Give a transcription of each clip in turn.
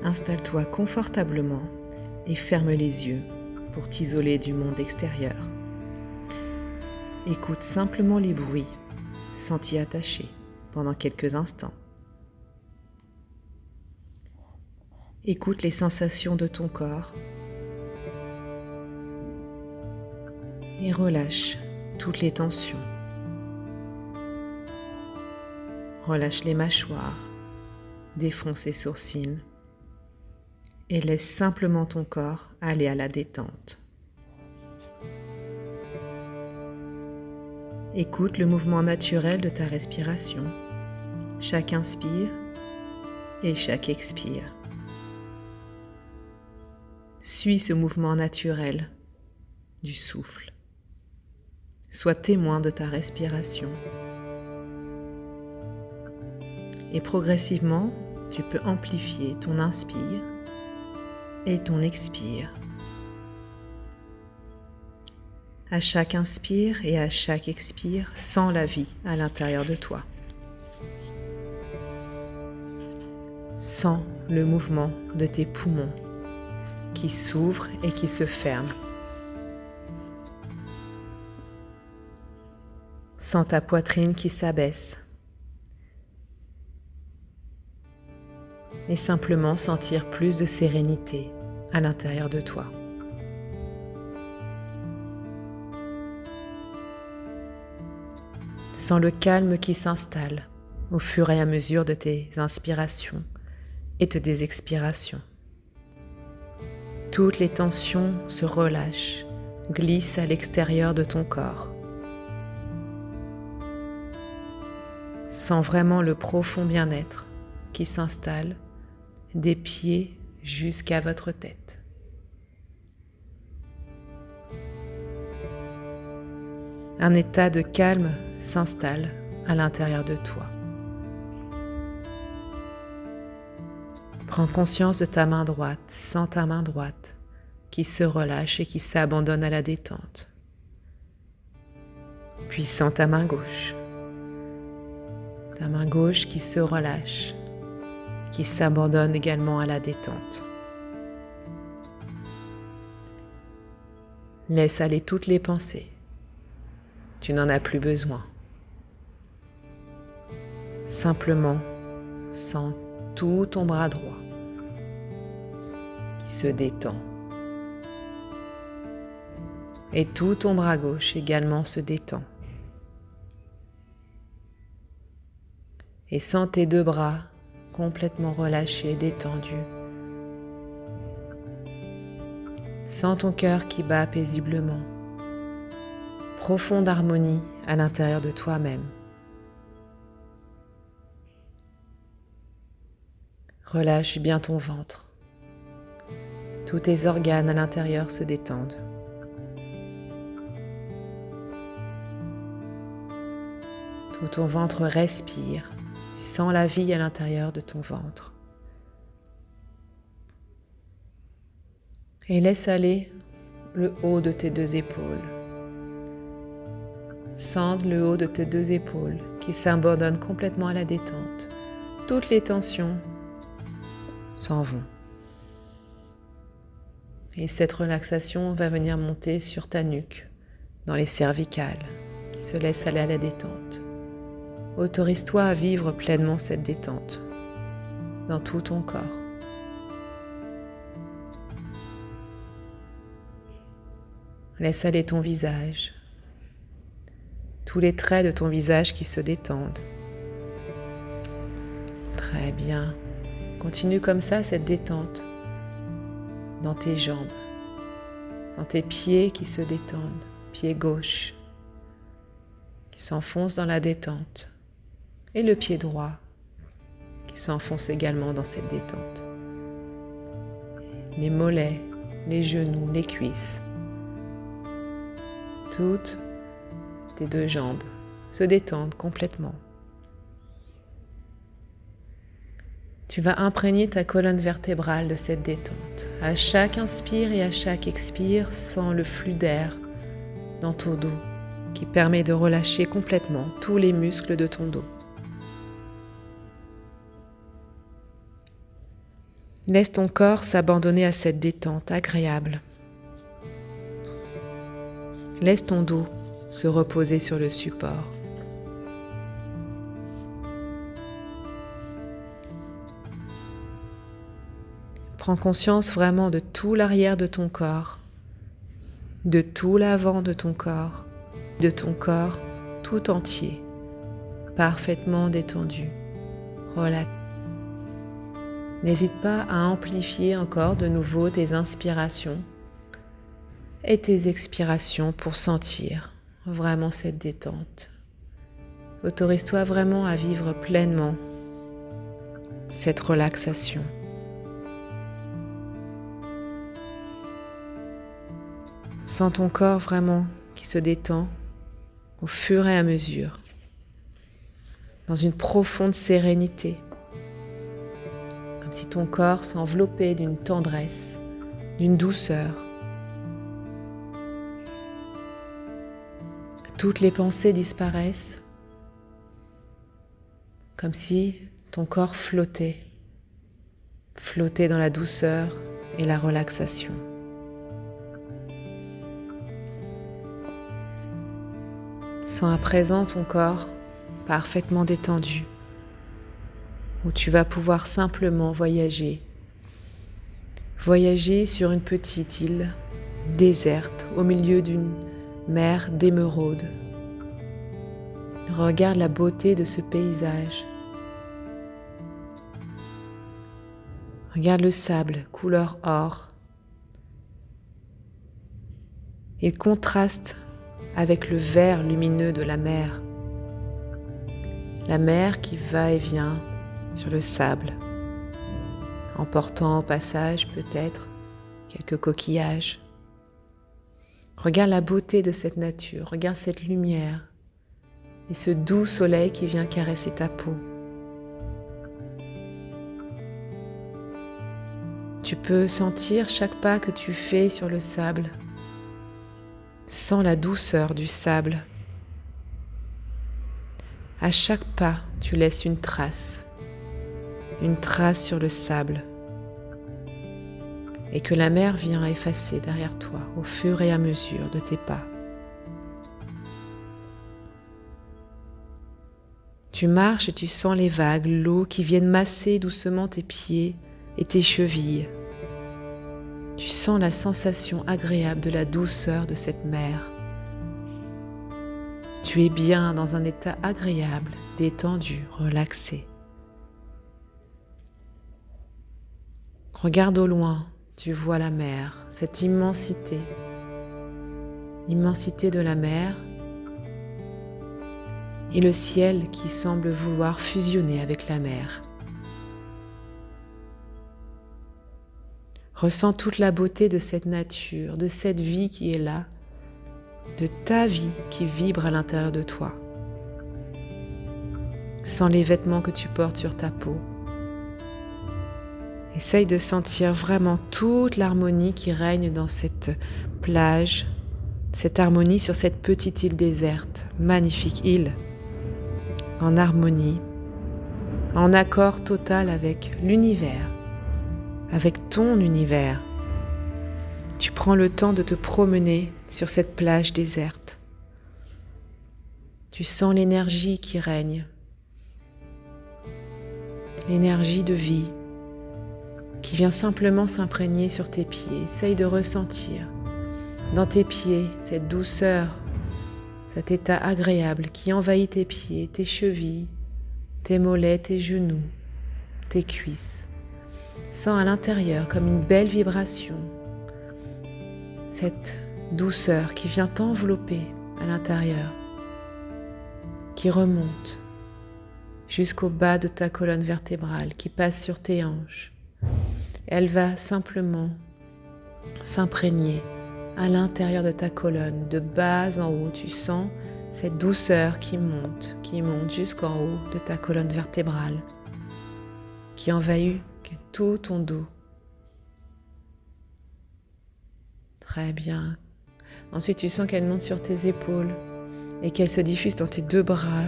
Installe-toi confortablement et ferme les yeux pour t'isoler du monde extérieur. Écoute simplement les bruits sans t'y attacher pendant quelques instants. Écoute les sensations de ton corps et relâche toutes les tensions. Relâche les mâchoires, défonce les sourcils et laisse simplement ton corps aller à la détente. Écoute le mouvement naturel de ta respiration, chaque inspire et chaque expire. Suis ce mouvement naturel du souffle. Sois témoin de ta respiration. Et progressivement, tu peux amplifier ton inspire et ton expire. À chaque inspire et à chaque expire, sens la vie à l'intérieur de toi. Sens le mouvement de tes poumons qui s'ouvrent et qui se ferment. Sens ta poitrine qui s'abaisse. Et simplement sentir plus de sérénité à l'intérieur de toi. Sens le calme qui s'installe au fur et à mesure de tes inspirations et de tes expirations. Toutes les tensions se relâchent, glissent à l'extérieur de ton corps. Sens vraiment le profond bien-être qui s'installe des pieds jusqu'à votre tête. Un état de calme s'installe à l'intérieur de toi. Prends conscience de ta main droite, sens ta main droite qui se relâche et qui s'abandonne à la détente. Puis sens ta main gauche qui se relâche, qui s'abandonne également à la détente. Laisse aller toutes les pensées. Tu n'en as plus besoin. Simplement, sens tout ton bras droit qui se détend. Et tout ton bras gauche également se détend. Et sens tes deux bras complètement relâchés, détendus. Sens ton cœur qui bat paisiblement. Profonde harmonie à l'intérieur de toi-même. Relâche bien ton ventre. Tous tes organes à l'intérieur se détendent. Tout ton ventre respire. Tu sens la vie à l'intérieur de ton ventre. Et laisse aller le haut de tes deux épaules. Sens le haut de tes deux épaules qui s'abandonnent complètement à la détente. Toutes les tensions s'en vont. Et cette relaxation va venir monter sur ta nuque, dans les cervicales, qui se laissent aller à la détente. Autorise-toi à vivre pleinement cette détente dans tout ton corps. Laisse aller ton visage, tous les traits de ton visage qui se détendent. Très bien. Continue comme ça cette détente dans tes jambes, dans tes pieds qui se détendent, pied gauche qui s'enfonce dans la détente et le pied droit qui s'enfonce également dans cette détente. Les mollets, les genoux, les cuisses, toutes tes deux jambes se détendent complètement. Tu vas imprégner ta colonne vertébrale de cette détente. À chaque inspire et à chaque expire, sens le flux d'air dans ton dos qui permet de relâcher complètement tous les muscles de ton dos. Laisse ton corps s'abandonner à cette détente agréable. Laisse ton dos se reposer sur le support. Prends conscience vraiment de tout l'arrière de ton corps, de tout l'avant de ton corps tout entier, parfaitement détendu, relax. N'hésite pas à amplifier encore de nouveau tes inspirations et tes expirations pour sentir vraiment cette détente. Autorise-toi vraiment à vivre pleinement cette relaxation. Sens ton corps vraiment qui se détend au fur et à mesure, dans une profonde sérénité, comme si ton corps s'enveloppait d'une tendresse, d'une douceur. Toutes les pensées disparaissent, comme si ton corps flottait dans la douceur et la relaxation. Sens à présent ton corps parfaitement détendu, où tu vas pouvoir simplement voyager sur une petite île déserte au milieu d'une mer d'émeraude. Regarde la beauté de ce paysage. Regarde le sable couleur or. Il contraste avec le vert lumineux de la mer. La mer qui va et vient sur le sable, emportant au passage peut-être quelques coquillages. Regarde la beauté de cette nature, regarde cette lumière et ce doux soleil qui vient caresser ta peau. Tu peux sentir chaque pas que tu fais sur le sable. Sens la douceur du sable. À chaque pas, tu laisses une trace sur le sable, et que la mer vient effacer derrière toi au fur et à mesure de tes pas. Tu marches et tu sens les vagues, l'eau qui viennent masser doucement tes pieds et tes chevilles. Tu sens la sensation agréable de la douceur de cette mer. Tu es bien dans un état agréable, détendu, relaxé. Regarde au loin, tu vois la mer, cette immensité. L'immensité de la mer et le ciel qui semble vouloir fusionner avec la mer. Ressens toute la beauté de cette nature, de cette vie qui est là, de ta vie qui vibre à l'intérieur de toi. Sens les vêtements que tu portes sur ta peau. Essaye de sentir vraiment toute l'harmonie qui règne dans cette plage, cette harmonie sur cette petite île déserte, magnifique île, en harmonie, en accord total avec l'univers, avec ton univers. Tu prends le temps de te promener sur cette plage déserte. Tu sens l'énergie qui règne, l'énergie de vie qui vient simplement s'imprégner sur tes pieds. Essaye de ressentir dans tes pieds cette douceur, cet état agréable qui envahit tes pieds, tes chevilles, tes mollets, tes genoux, tes cuisses. Sens à l'intérieur comme une belle vibration, cette douceur qui vient t'envelopper à l'intérieur, qui remonte jusqu'au bas de ta colonne vertébrale, qui passe sur tes hanches. Elle va simplement s'imprégner à l'intérieur de ta colonne, de bas en haut. Tu sens cette douceur qui monte jusqu'en haut de ta colonne vertébrale, qui envahit tout ton dos. Très bien. Ensuite, tu sens qu'elle monte sur tes épaules et qu'elle se diffuse dans tes deux bras.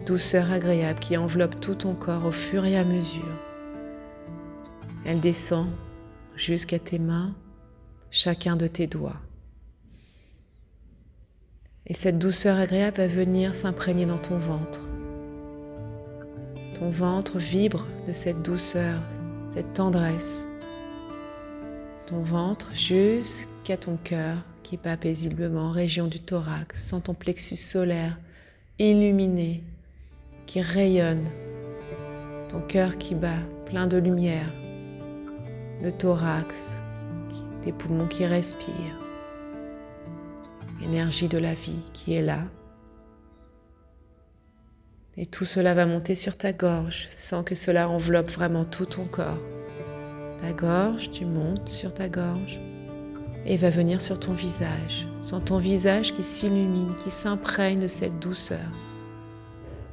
Douceur agréable qui enveloppe tout ton corps au fur et à mesure. Elle descend jusqu'à tes mains, chacun de tes doigts. Et cette douceur agréable va venir s'imprégner dans ton ventre. Ton ventre vibre de cette douceur, cette tendresse. Ton ventre jusqu'à ton cœur qui bat paisiblement, région du thorax, sens ton plexus solaire illuminé, qui rayonne. Ton cœur qui bat, plein de lumière. Le thorax, tes poumons qui respirent. Énergie de la vie qui est là. Et tout cela va monter sur ta gorge, sans que cela enveloppe vraiment tout ton corps. Ta gorge, tu montes sur ta gorge et va venir sur ton visage. Sens ton visage qui s'illumine, qui s'imprègne de cette douceur.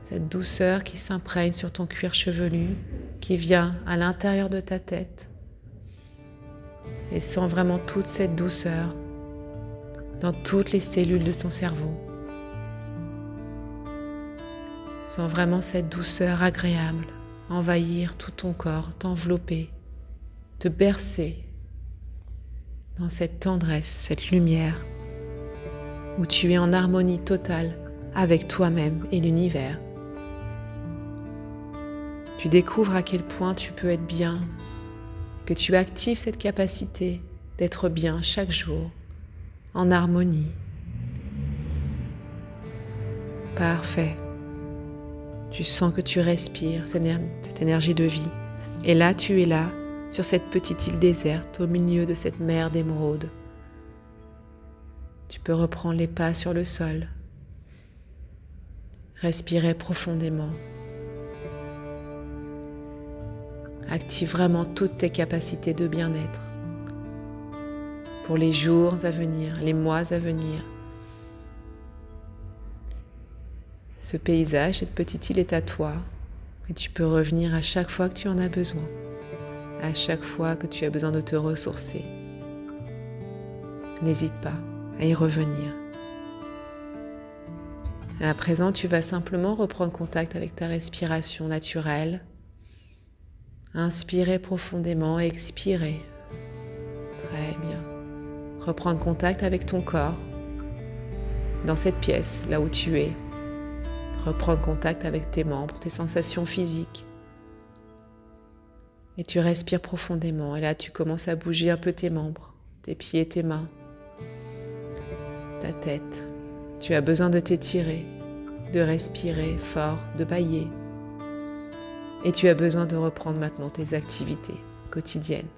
Cette douceur qui s'imprègne sur ton cuir chevelu, qui vient à l'intérieur de ta tête. Et sens vraiment toute cette douceur dans toutes les cellules de ton cerveau. Sens vraiment cette douceur agréable envahir tout ton corps, t'envelopper, te bercer dans cette tendresse, cette lumière où tu es en harmonie totale avec toi-même et l'univers. Tu découvres à quel point tu peux être bien, que tu actives cette capacité d'être bien chaque jour, en harmonie. Parfait. Tu sens que tu respires cette énergie de vie. Et là, tu es là, sur cette petite île déserte, au milieu de cette mer d'émeraude. Tu peux reprendre les pas sur le sol. Respirer profondément. Active vraiment toutes tes capacités de bien-être pour les jours à venir, les mois à venir. Ce paysage, cette petite île est à toi et tu peux revenir à chaque fois que tu en as besoin, à chaque fois que tu as besoin de te ressourcer. N'hésite pas à y revenir. Et à présent, tu vas simplement reprendre contact avec ta respiration naturelle. Inspirez profondément, expirez. Très bien. Reprendre contact avec ton corps, dans cette pièce, là où tu es. Reprendre contact avec tes membres, tes sensations physiques. Et tu respires profondément. Et là, tu commences à bouger un peu tes membres, tes pieds, tes mains, ta tête. Tu as besoin de t'étirer, de respirer fort, de bâiller. Et tu as besoin de reprendre maintenant tes activités quotidiennes.